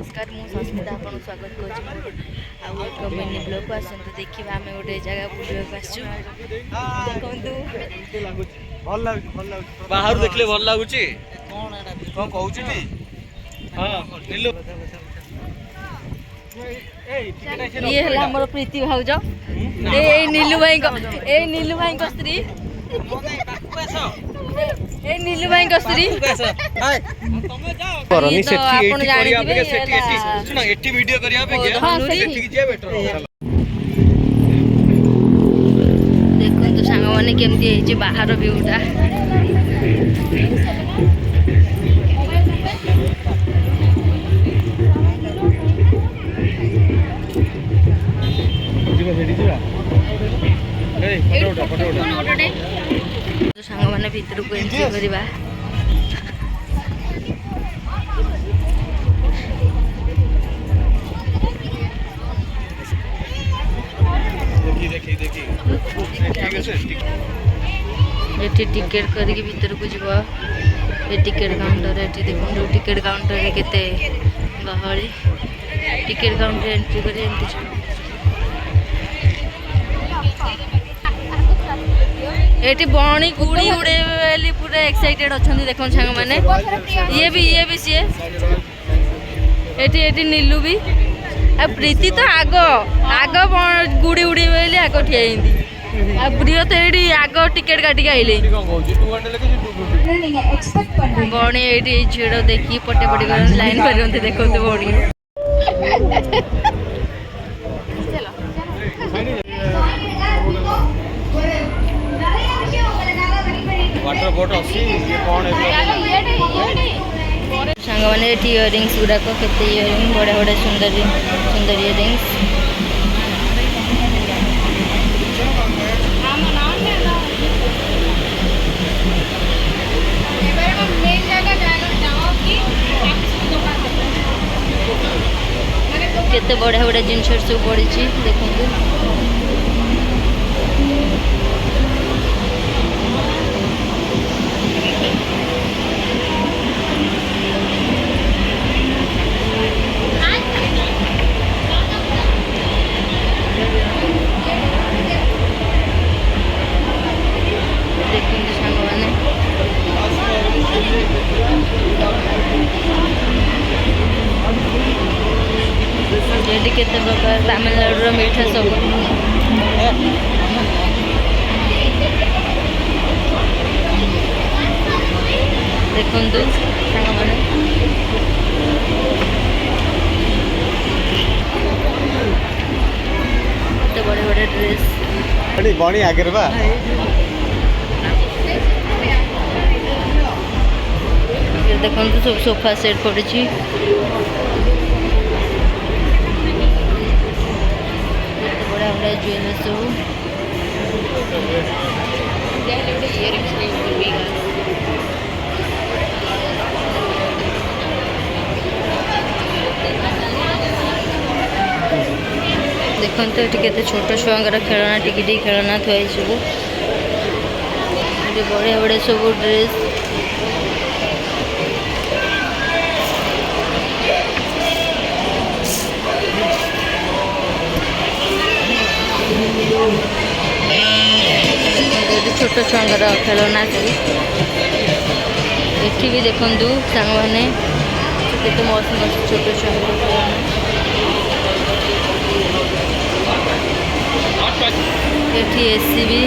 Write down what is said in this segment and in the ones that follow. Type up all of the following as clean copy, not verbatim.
नमस्कार मु सस्मिता आपन स्वागत करूँ आउ एक मिनी ब्लॉग को आसतु देखा आम गोटे जगह बुलवाक आसचु बाहर देखले भल लागुची कौन कहूची नी हां नीलू ये हला हमर प्रीति भाउज ए नीलू भाई को स्त्री ए नीलू भाई को स्त्री परनी सेठी एटी करिया पे सेठी एटी सुन एटी वीडियो करिया पे के सेठी जे बेटर देखो तो सांग माने केमती हे जे बाहर व्यूटा तो सांग माने भीतर को एंट्री करबा देखी एठी टिकट करके भीतर को जीवा ए टिकट काउंटर एठी देखो टिकट काउंटर रे केते गहळी टिकट काउंटर एंट्री करे एंट्री एठी बणी गुड़ी उड़े वाली पूरा एक्साइटेड अछंती देखो संग माने ये भी सीए एठी नीलू भी आ प्रीति तो आग गुड़ी उड़ी बोली आग ठिया आ प्रिय तो ये आग टिकेट काटिक आइले बणी ये झीड़ देखी पटे पटे लाइन कर देखते बणी वाटर बोट अछि ये कोन सांग माने इयरिंग्स गुड़ाक केते इयरिंग बड़े बड़े सुंदर सुंदर इयरिंग्स केते बड़े बड़े जिन सब पड़ी देखो ये केते प्रकार तमिलनाडु मीठा सब देखु सांग माने बड़े बड़े ड्रेस बड़ी आगे बा देखो सब सोफा सेट पड़ी बड़ा बड़ा ज्वेलरी सब देखते ये केते छोट छुआंकर खेलना टिकी खेलना थुआई सब बड़े बड़े सब ड्रेस छोट छुआंकर खेलना एठी भी देखु सांग मैंने केते मस्त मस्त छोट छुआंकर खेलना एठी एसी भी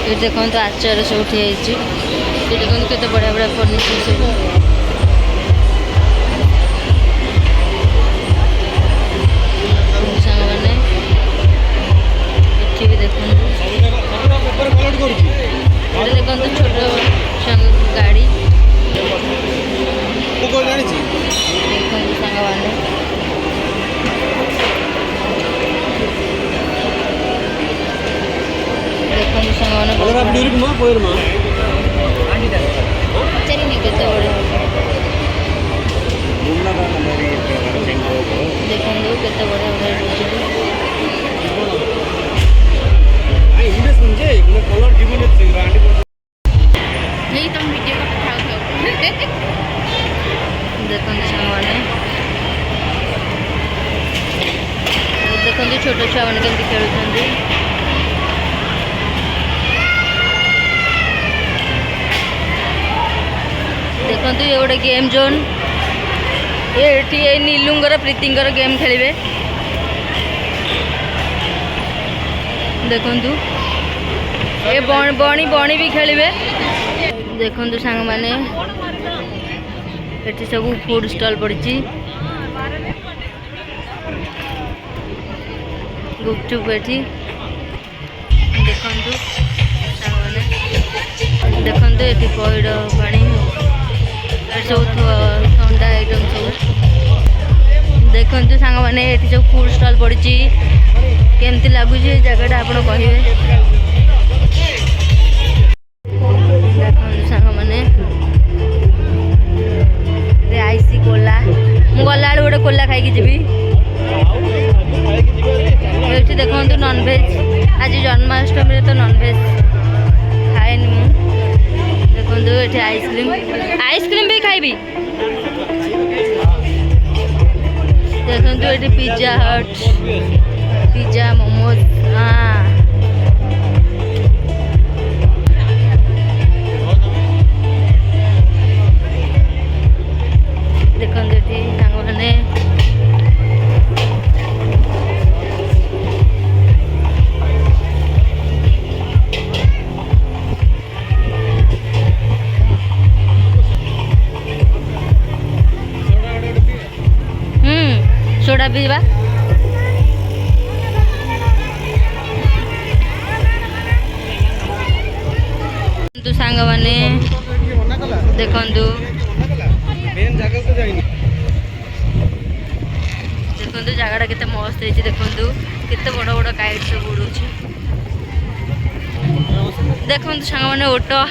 ये देखो तो आचार सब उठी देखो केते बड़ा बड़ा फर्निचर सब देखो छोट गाड़ी देखो सांग मैंने केते बड़े देखो केते बड़े नहीं तुम वीडियो का छोट छुआ मैंने केमती खेलुंट देखु ये गोटे गेम जोन ये नीलुंगर प्रीतिंगर गेम खेलिए देखु ये बणी बणी भी खेलिए देखु सांग मैंने ये सब फूड स्टॉल पड़ी गुपचुप ये देखु सांग मैंने देखु ये पइड पानी सब ठंडा आइटम सब देखु सांग मैंने ये सब फूड स्टॉल पड़ी केमती लगुच जगह आप कहे देखु सांग मैंने आईसी कोला मु गला गोटे कोला खाई जी देखु नॉनभेज आज जन्माष्टमी तो नॉनभेज खाएनि मुझे देखो ये आइसक्रीम भी खाइबी देखो ये पिज्जा हट पिज्जा मोमोज हाँ देखो ये मैंने सोडा पीवा सांग मैंने देखु देखु जगह केते मस्त है देखु केते बड़ बड़ काइट सब उड़ू देखु सांग मैंने ओटो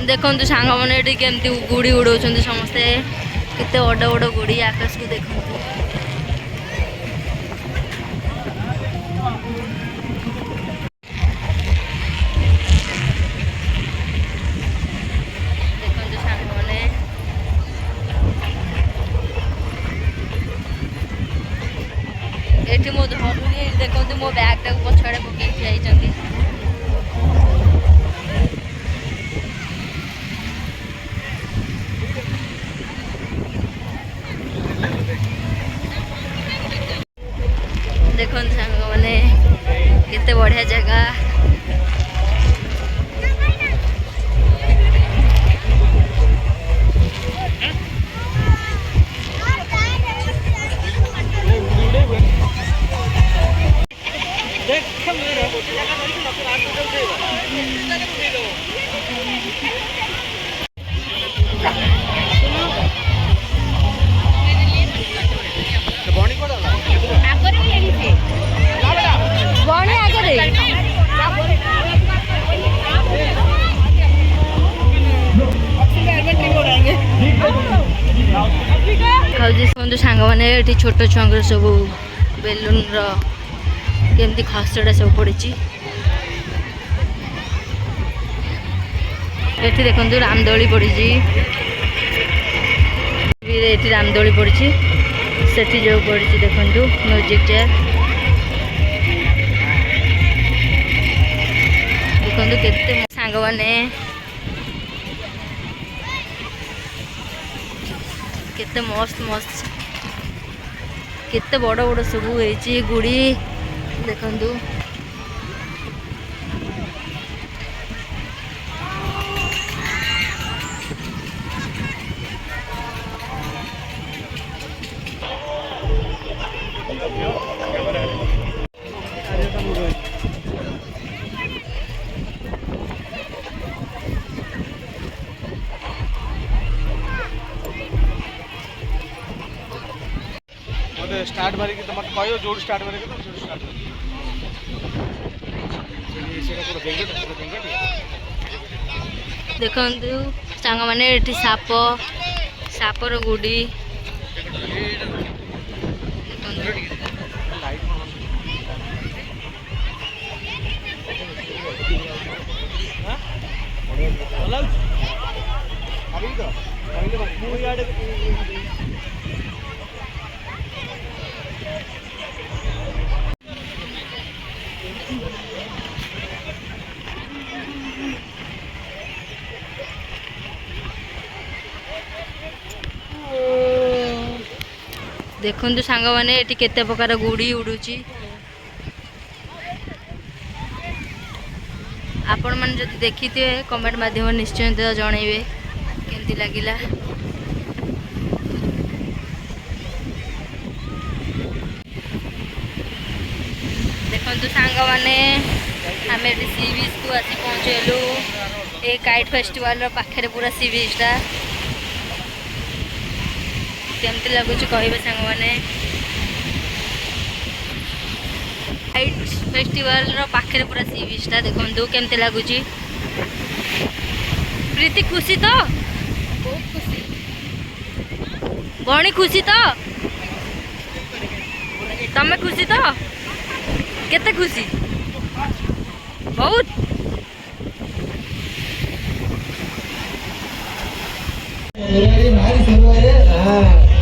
देखु सांग मैंने केमती गुड़ी उड़ाऊँ समस्ते कितने बड़ बड़ गुड़ी आकाश को देखो देखो सांग मैंने ये मो धरुनी देखो मो बैग टाक पछाड़े पकई जाइए देखो सांग मैंने केते बढ़िया जगह खाऊ सांग मैंने ये छोट छुआ सब बेलून केमती खसड़ा सब पड़ी ये देखो रामदोली पड़ी ये रामदोली पड़ी से जो पड़ी देखो म्यूजिक चेयर देखो केते सांग मैंने केते मस्त मस्त केते बड़ बड़ सब होती गुड़ी देखु स्टार्ट मारे कि तुम कहो जोड़ स्टार्ट मारे कि जोड़ स्टार्ट देखु सांग मैंने ये साप सापर गुड़ी देखु सांग मैंने ये केते प्रकार गुड़ी उड़ुची आपण मैंने जब देखी थे कमेंट माध्यम निश्चय जनइबे केमती लगिला। देखु सांग मैंने आम सी बीच को आसी पहुँचलु ये काइट फेस्टिवल पाखे पूरा सी बीचटा केमती लगुच कहे सांग मैंने काइट फेस्टिवल पाखे पूरा सी बीचटा देखु केमती लगुच। प्रीति खुशी तो बहुत खुशी भौणी खुशी तो तमें खुशी तो केते खुशी बहुत भारी